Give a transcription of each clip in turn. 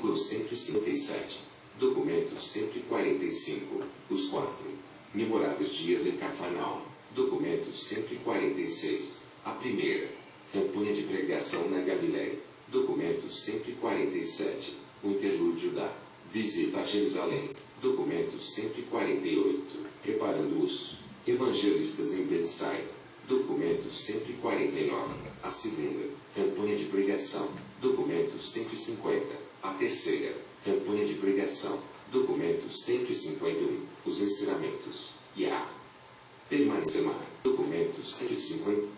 versículo 157. Documento 145. Os 4 memoráveis dias em Cafarnaum. Documento 146. A primeira campanha de pregação na Galiléia. Documento 147. O interlúdio da visita a Jerusalém. Documento 148. Preparando os evangelistas em Betsaida. Documento 149. A segunda campanha de pregação. Documento 150. A terceira campanha de pregação. Documento 151. Os ensinamentos e a permanência. Documento 150.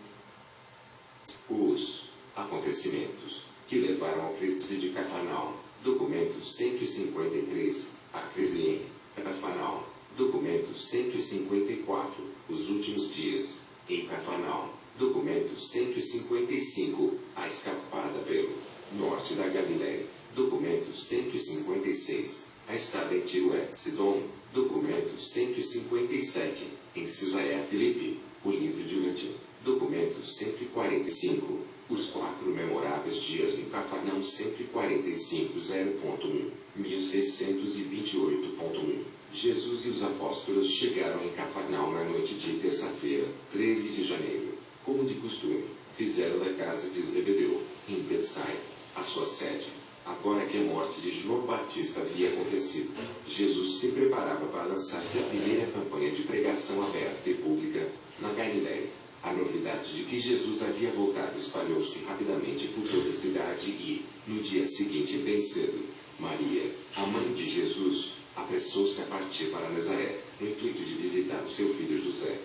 Os acontecimentos que levaram à crise de Cafarnaum. Documento 153. A crise em Cafarnaum. Documento 154. Os últimos dias em Cafarnaum. Documento 155. A escapada pelo norte da Galiléia. Documento 156. A estada em Tiro e Sidom. Documento 157. Em Cesareia Filipe. O livro de Ruth. Documento 145. Os 4 memoráveis dias em Cafarnaum. 145. 0.1. 1628.1. Jesus e os apóstolos chegaram em Cafarnaum na noite de terça-feira, 13 de janeiro. Como de costume, fizeram da casa de Zebedeu, em Betsaida, a sua sede. Agora que a morte de João Batista havia acontecido, Jesus se preparava para lançar-se a primeira campanha de pregação aberta e pública, na Galiléia. A novidade de que Jesus havia voltado espalhou-se rapidamente por toda a cidade e, no dia seguinte bem cedo, Maria, a mãe de Jesus, apressou-se a partir para Nazaré, no intuito de visitar o seu filho José.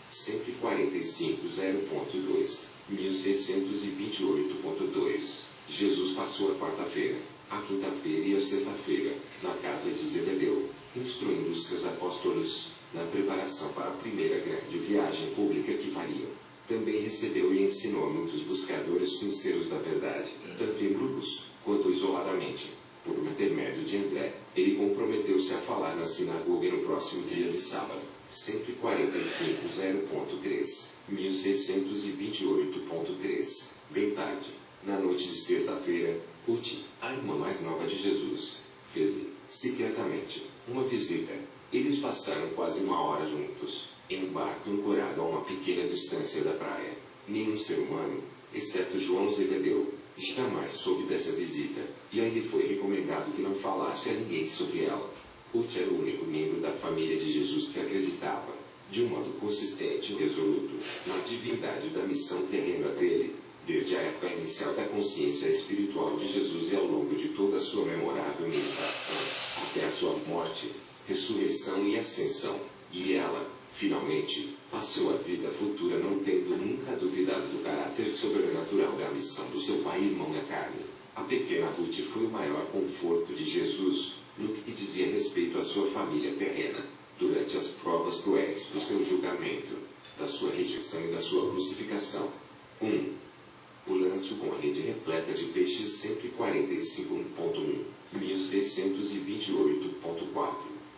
145. 0.2. 1628.2. Jesus passou a quarta-feira, a quinta-feira e a sexta-feira, na casa de Zebedeu, instruindo os seus apóstolos, na preparação para a primeira grande viagem pública que fariam. Também recebeu e ensinou a muitos buscadores sinceros da verdade, tanto em grupos, quanto isoladamente. Por intermédio de André, ele comprometeu-se a falar na sinagoga no próximo dia de sábado. 145. 0.3. 1628.3. Bem tarde, na noite de sexta-feira, Ruth, a irmã mais nova de Jesus, fez-lhe, secretamente, uma visita. Eles passaram quase uma hora juntos, em um barco ancorado a uma pequena distância da praia. Nenhum ser humano, exceto João Zebedeu, jamais soube dessa visita, e ainda foi recomendado que não falasse a ninguém sobre ela. Ruth era o único membro da família de Jesus que acreditava, de um modo consistente e resoluto, na divindade da missão terrena dele, desde a época inicial da consciência espiritual de Jesus e ao longo de toda a sua memorável ministração, até a sua morte, ressurreição e ascensão. E ela, finalmente, passou a vida futura não tendo nunca duvidado do caráter sobrenatural da missão do seu pai e irmão na carne. A pequena Ruth foi o maior conforto de Jesus, no que dizia respeito à sua família terrena, durante as provas cruéis do seu julgamento, da sua rejeição e da sua crucificação. 1. O lanço com a rede repleta de peixes. 145.1. 1628.4.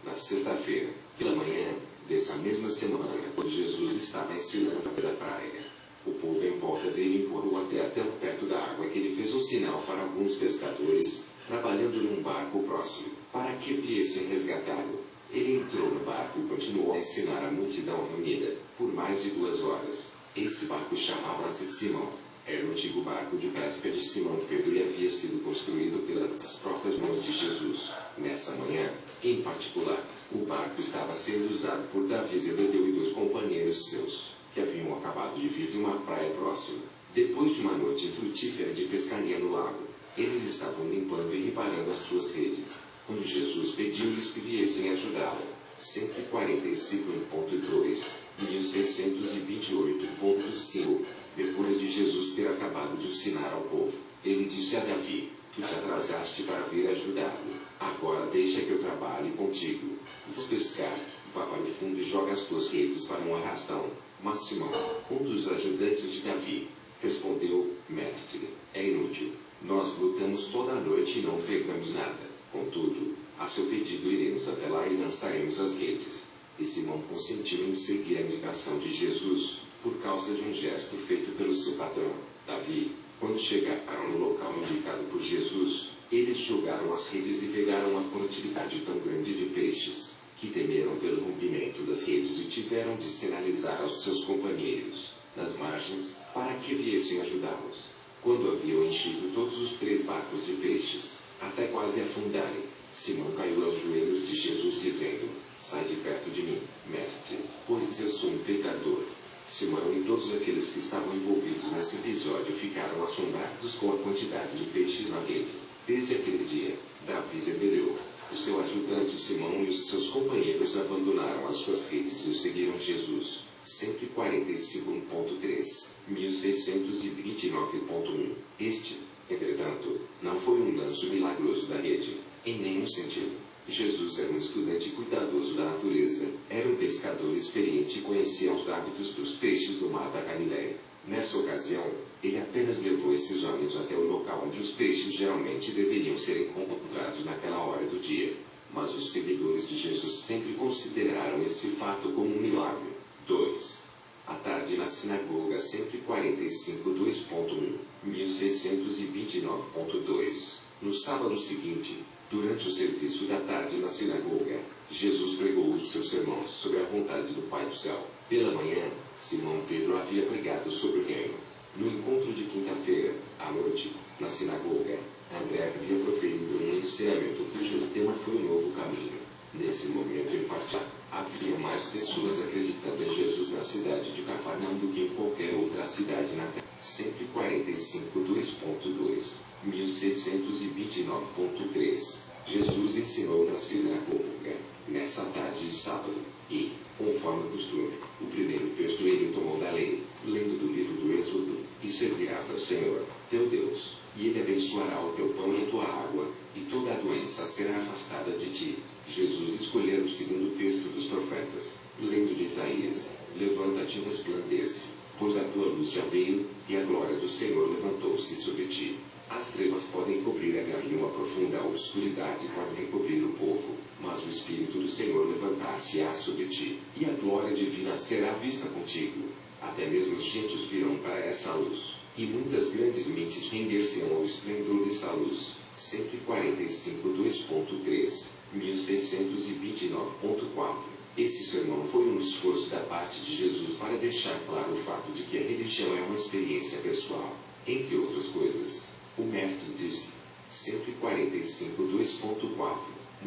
Na sexta-feira, pela manhã, dessa mesma semana, quando Jesus estava ensinando da praia, o povo em volta dele empurrou até tão perto da água que ele fez um sinal para alguns pescadores, trabalhando num barco próximo, para que viessem resgatá-lo. Ele entrou no barco e continuou a ensinar a multidão reunida, por mais de 2 horas. Esse barco chamava-se Simão. Era o antigo barco de pesca de Simão Pedro e havia sido construído pelas próprias mãos de Jesus. Nessa manhã, em particular, o barco estava sendo usado por Davi Zebedeu e 2 companheiros seus, que haviam acabado de vir de uma praia próxima. Depois de uma noite frutífera de pescaria no lago, eles estavam limpando e reparando as suas redes, quando Jesus pediu-lhes que viessem ajudá-lo. 145.2. 1628.5. Depois de Jesus ter acabado de ensinar ao povo, ele disse a Davi: Tu te atrasaste para vir ajudar-me. Agora deixa que eu trabalhe contigo. Vamos pescar. Vá para o fundo e joga as tuas redes para um arrastão. Mas Simão, um dos ajudantes de Davi, respondeu: Mestre, é inútil. Nós lutamos toda a noite e não pegamos nada. Contudo, a seu pedido iremos até lá e lançaremos as redes. E Simão consentiu em seguir a indicação de Jesus, por causa de um gesto feito pelo seu patrão, Davi. Quando chegaram no local indicado por Jesus, Eles jogaram as redes e pegaram uma quantidade tão grande de peixes, que temeram pelo rompimento das redes e tiveram de sinalizar aos seus companheiros, nas margens, para que viessem ajudá-los. Quando haviam enchido todos os 3 barcos de peixes, até quase afundarem, Simão caiu aos joelhos de Jesus dizendo: sai de perto de mim, mestre, pois eu sou um pecador. Simão e todos aqueles que estavam envolvidos nesse episódio ficaram assombrados com a quantidade de peixes na rede. Desde aquele dia, Davi Zebedeu, o seu ajudante Simão e os seus companheiros abandonaram as suas redes e seguiram Jesus. 145.3, 1629.1. Este, entretanto, não foi um lanço milagroso da rede, em nenhum sentido. Jesus era um estudante cuidadoso da natureza, era um pescador experiente e conhecia os hábitos dos peixes do mar da Galileia. Nessa ocasião, ele apenas levou esses homens até o local onde os peixes geralmente deveriam ser encontrados naquela hora do dia. Mas os seguidores de Jesus sempre consideraram este fato como um milagre. 2. À tarde na sinagoga 145.2.1, 1629.2. No sábado seguinte, durante o serviço da tarde na sinagoga, Jesus pregou o seu sermão sobre a vontade do Pai do céu. Pela manhã, Simão Pedro havia pregado sobre o reino. No encontro de quinta-feira, à noite, na sinagoga, André havia proferido um ensinamento cujo tema foi o novo caminho. Nesse momento em particular, havia mais pessoas acreditando em Jesus na cidade de Cafarnaum do que em qualquer outra cidade na terra. 145.2.2, 1629.3. Jesus ensinou na sinagoga, nessa tarde de sábado, e, conforme o costume, o primeiro texto ele tomou da lei, lendo do livro do Êxodo: e servirás ao Senhor, teu Deus, e ele abençoará o teu pão e a tua água, e toda a doença será afastada de ti. Jesus escolheu o segundo texto dos profetas, lendo de Isaías: levanta-te e resplandece, pois a tua luz já veio, e a glória do Senhor levantou-se sobre ti. As trevas podem cobrir a terra e uma profunda obscuridade pode recobrir o povo, mas o Espírito do Senhor levantar-se-á sobre ti, e a glória divina será vista contigo. Até mesmo os gentios virão para essa luz, e muitas grandes mentes render-se-ão ao esplendor dessa luz. 145.2.3, 1629.4. Esse sermão foi um esforço da parte de Jesus para deixar claro o fato de que a religião é uma experiência pessoal. Entre outras coisas, o mestre disse: 145.2.4,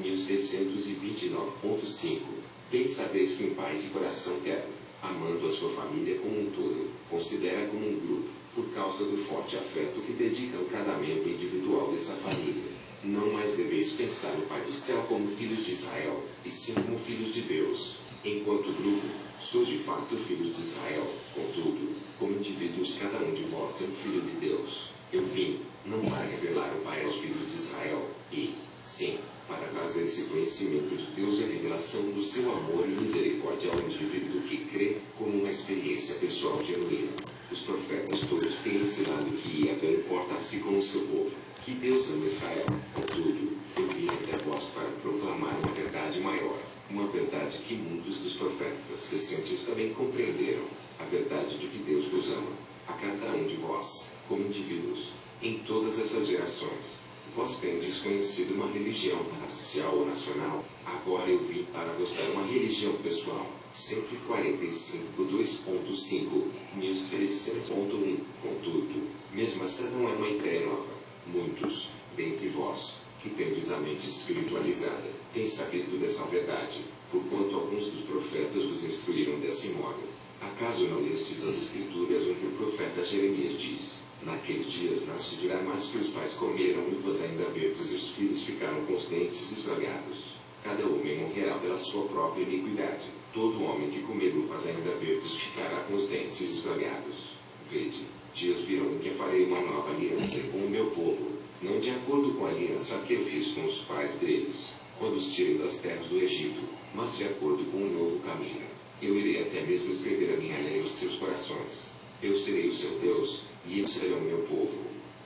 1629.5. Bem sabeis que um pai de coração terno, amando a sua família como um todo, considera como um grupo, por causa do forte afeto que dedica a cada membro individual dessa família. Não mais deveis pensar no Pai do céu como filhos de Israel, e sim como filhos de Deus. Enquanto grupo, sois de fato filhos de Israel. Contudo, como indivíduos cada um de vós é um filho de Deus. Eu vim, não para revelar o Pai aos filhos de Israel, e, sim, para trazer esse conhecimento de Deus e a revelação do seu amor e misericórdia ao indivíduo que crê, como uma experiência pessoal genuína. Os profetas todos têm ensinado que Yahvé importa-se com o seu povo, que Deus ama Israel. Contudo, eu vim até vós para proclamar uma verdade maior, uma verdade que muitos dos profetas recentes também compreenderam, a verdade de que Deus vos ama, a cada um de vós, como indivíduos, em todas essas gerações. Vós tendes conhecido uma religião racial ou nacional, agora eu vim para vos dar uma religião pessoal. 145.2.5, 1600.1. Contudo, mesmo essa não é uma ideia nova. Muitos, dentre vós, que tendes a mente espiritualizada, têm sabido dessa verdade, porquanto alguns dos profetas vos instruíram desse modo. Acaso não lestes as Escrituras onde o profeta Jeremias diz: naqueles dias não se dirá mais que os pais comeram uvas ainda verdes e os filhos ficaram com os dentes esmagados. Cada homem morrerá pela sua própria iniquidade. Todo homem que comer uvas ainda verdes ficará com os dentes esmagados. Vede, dias virão em que farei uma nova aliança com o meu povo, não de acordo com a aliança que eu fiz com os pais deles, quando os tirei das terras do Egito, mas de acordo com um novo caminho. Eu irei até mesmo escrever a minha lei nos seus corações. Eu serei o seu Deus, e eles serão o meu povo.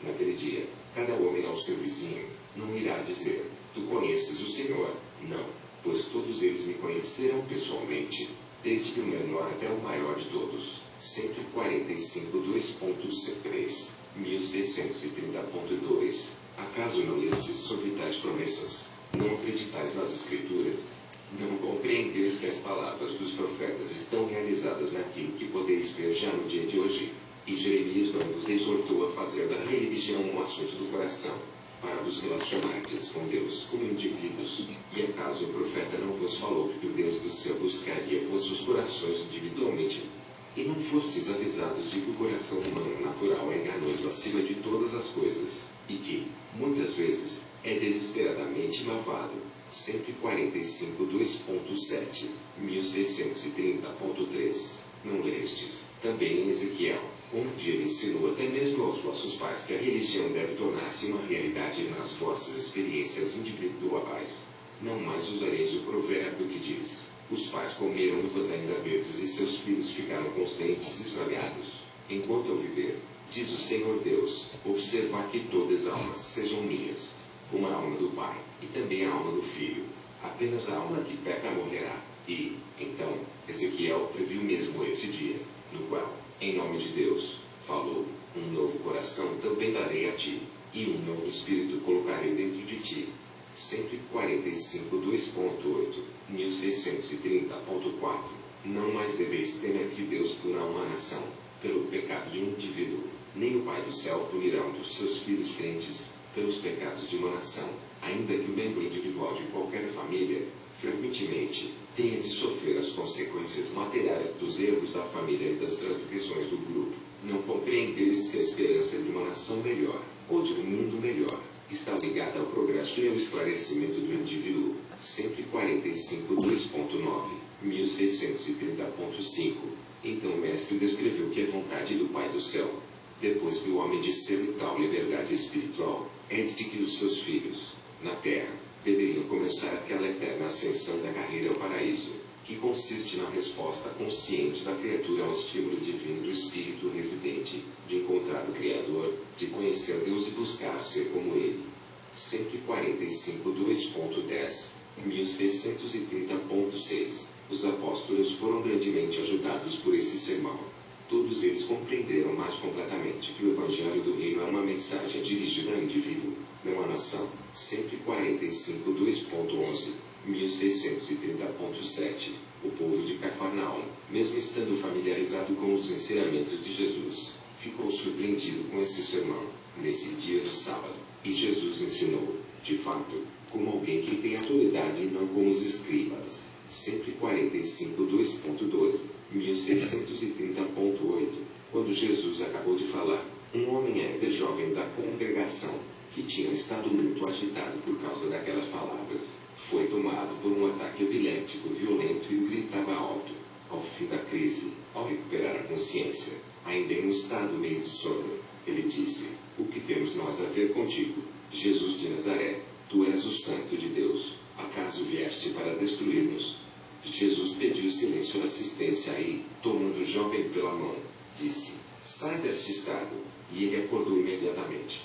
Naquele dia, cada homem ao seu vizinho, não irá dizer: tu conheces o Senhor. Não, pois todos eles me conheceram pessoalmente, desde que o menor até o maior de todos. 145.2.3, 1630.2. Acaso não lestes sobre tais promessas? Não acreditais nas Escrituras? Não compreendeis que as palavras dos profetas estão realizadas naquilo que podeis ver já no dia de hoje? E Jeremias não vos exortou a fazer da religião um assunto do coração, para vos relacionardes com Deus como indivíduos. E acaso o profeta não vos falou que o Deus do céu buscaria vossos corações individualmente? E não fostes avisados de que o coração humano natural é enganoso acima de todas as coisas, e que, muitas vezes, é desesperadamente malvado? 145 2.7, 1630.3. Não lestes, também em Ezequiel, onde ele ensinou até mesmo aos vossos pais que a religião deve tornar-se uma realidade nas vossas experiências individuais? Não mais usareis o provérbio que diz: os pais comeram uvas ainda verdes e seus filhos ficaram com os dentes esfregados. Enquanto eu viver, diz o Senhor Deus, observar que todas as almas sejam minhas, como a alma do pai, e também a alma do filho. Apenas a alma que peca morrerá. E, então, Ezequiel previu mesmo esse dia, no qual, em nome de Deus, falou: um novo coração também darei a ti, e um novo espírito colocarei dentro de ti. 145 2.8, 1630.4. Não mais deveis temer que Deus puna uma nação pelo pecado de um indivíduo, nem o Pai do céu punirá um dos seus filhos crentes pelos pecados de uma nação, ainda que o membro individual de qualquer família, frequentemente, tenha de sofrer as consequências materiais dos erros da família e das transgressões do grupo. Não compreendeis que a esperança de uma nação melhor, ou de um mundo melhor, está ligada ao progresso e ao esclarecimento do indivíduo. 145 2.9, 1630.5. Então o mestre descreveu que é vontade do Pai do céu, depois que o homem discerne tal liberdade espiritual, é de que os seus filhos, na terra, deveriam começar aquela eterna ascensão da carreira ao paraíso, que consiste na resposta consciente da criatura ao estímulo divino do Espírito residente, de encontrar o Criador, de conhecer Deus e buscar ser como Ele. 145 2.10, 1630.6. Os apóstolos foram grandemente ajudados por esse sermão. Todos eles compreenderam mais completamente que o Evangelho do Reino é uma mensagem dirigida ao indivíduo, não à nação. 145 2.11, 1630.7. O povo de Cafarnaum, mesmo estando familiarizado com os ensinamentos de Jesus, ficou surpreendido com esse sermão, nesse dia de sábado. E Jesus ensinou, de fato, como alguém que tem autoridade e não como os escribas. 145 2.12, 1630.8. Quando Jesus acabou de falar, um homem ainda jovem da congregação, que tinha estado muito agitado por causa daquelas palavras, foi tomado por um ataque epilético violento e gritava alto. Ao fim da crise, ao recuperar a consciência, ainda em um estado meio de sono, ele disse: o que temos nós a ver contigo, Jesus de Nazaré? Tu és o Santo de Deus. Acaso vieste para destruir-nos? Jesus pediu silêncio à assistência e, tomando o jovem pela mão, disse: sai deste estado. E ele acordou imediatamente.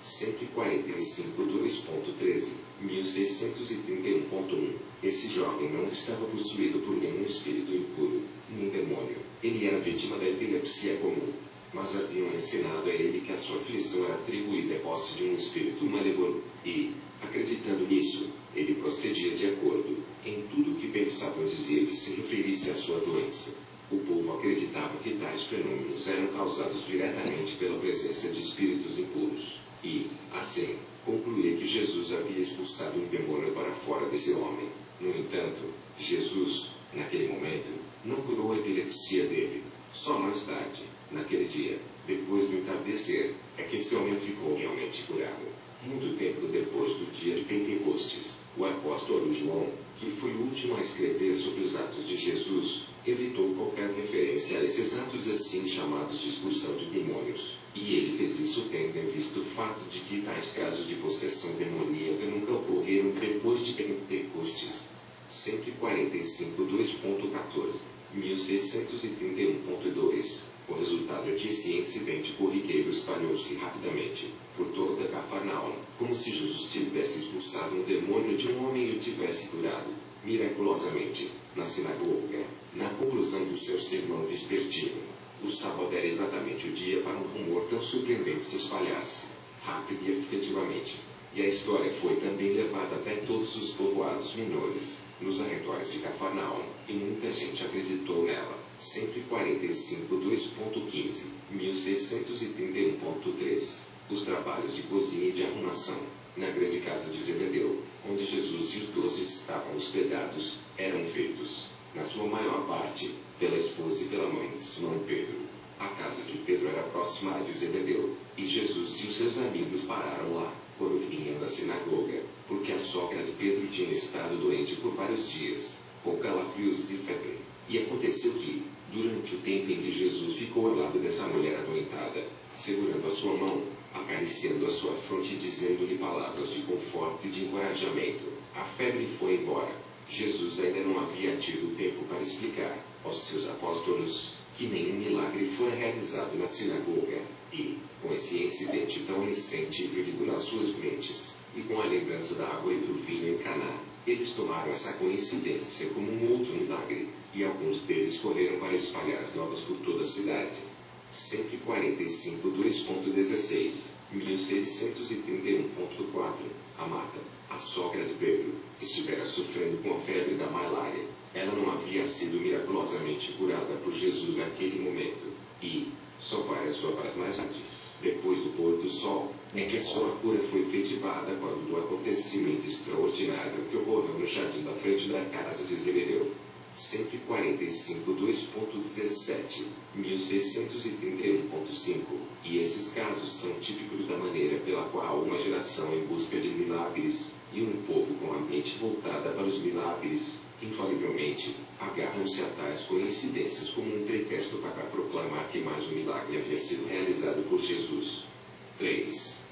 145 2.13, 1631.1. Esse jovem não estava possuído por nenhum espírito impuro, nem demônio. Ele era vítima da epilepsia comum, mas haviam ensinado a ele que a sua aflição era atribuída à posse de um espírito malévolo, e, acreditando nisso, ele procedia de acordo. Em tudo o que pensavam dizia que se referisse à sua doença. O povo acreditava que tais fenômenos eram causados diretamente pela presença de espíritos impuros. E, assim, concluía que Jesus havia expulsado um demônio para fora desse homem. No entanto, Jesus, naquele momento, não curou a epilepsia dele. Só mais tarde, naquele dia, depois do entardecer, é que esse homem ficou realmente curado. Muito tempo depois do dia de Pentecostes, o apóstolo João, que foi o último a escrever sobre os atos de Jesus, evitou qualquer referência a esses atos assim chamados de expulsão de demônios. E ele fez isso tendo em vista o fato de que tais casos de possessão demoníaca nunca ocorreram depois de Pentecostes. 145 2.14, 1631.2. O resultado é que esse incidente corriqueiro espalhou-se rapidamente por toda Cafarnaum, como se Jesus tivesse expulsado um demônio de um homem e o tivesse curado, miraculosamente, na sinagoga. Na conclusão do seu sermão vespertino, o sábado era exatamente o dia para um rumor tão surpreendente se espalhasse, rápido e efetivamente. significativamente. E a história foi também levada até todos os povoados menores, nos arredores de Cafarnaum, e muita gente acreditou nela. 145 2.15, 1631.3. Os trabalhos de cozinha e de arrumação, na grande casa de Zebedeu, onde Jesus e os 12 estavam hospedados, eram feitos, na sua maior parte, pela esposa e pela mãe de Simão Pedro. A casa de Pedro era próxima à de Zebedeu, e Jesus e os seus amigos pararam lá, quando vinham da sinagoga, porque a sogra de Pedro tinha estado doente por vários dias, com calafrios de febre. E aconteceu que, durante o tempo em que Jesus ficou ao lado dessa mulher adoentada, segurando a sua mão, acariciando a sua fronte e dizendo-lhe palavras de conforto e de encorajamento, a febre foi embora. Jesus ainda não havia tido tempo para explicar aos seus apóstolos que nenhum milagre fora realizado na sinagoga, e, com esse incidente tão recente e vívido nas suas mentes, e com a lembrança da água e do vinho em Caná, eles tomaram essa coincidência como um outro milagre, e alguns deles correram para espalhar as novas por toda a cidade. 145 2.16, 1631.4. A Marta, a sogra de Pedro, estivera sofrendo com a febre da malária. Ela não havia sido miraculosamente curada por Jesus naquele momento, e, só várias horas mais tarde, depois do pôr do sol, é que a sua cura foi efetivada quando do acontecimento extraordinário que ocorreu no jardim da frente da casa de Zebedeu. 145 2.17, 1631.5. E esses casos são típicos da maneira pela qual uma geração em busca de milagres, e um povo com a mente voltada para os milagres, infalivelmente, agarram-se a tais coincidências como um pretexto para proclamar que mais um milagre havia sido realizado por Jesus. 3.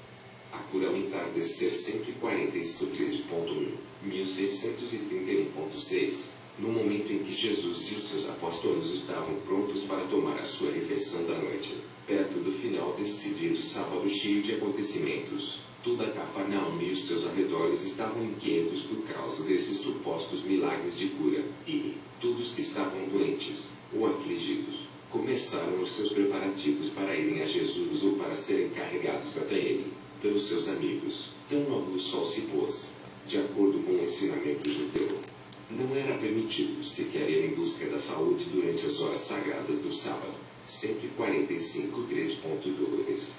A cura ao entardecer. 145 3.1, 1631.6. No momento em que Jesus e os seus apóstolos estavam prontos para tomar a sua refeição da noite, perto do final desse dia de sábado cheio de acontecimentos, toda Cafarnaum e os seus arredores estavam inquietos por causa desses supostos milagres de cura, e todos que estavam doentes, ou afligidos, começaram os seus preparativos para irem a Jesus ou para serem carregados até ele, pelos seus amigos. Tão logo o sol se pôs, de acordo com o ensinamento judeu, não era permitido sequer ir em busca da saúde durante as horas sagradas do sábado. 145 3.2,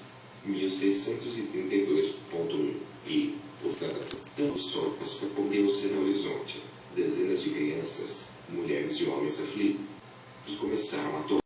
1632.1. E, portanto, tão o sol escondeu-se no horizonte. Dezenas de crianças, mulheres e homens aflitos começaram a tocar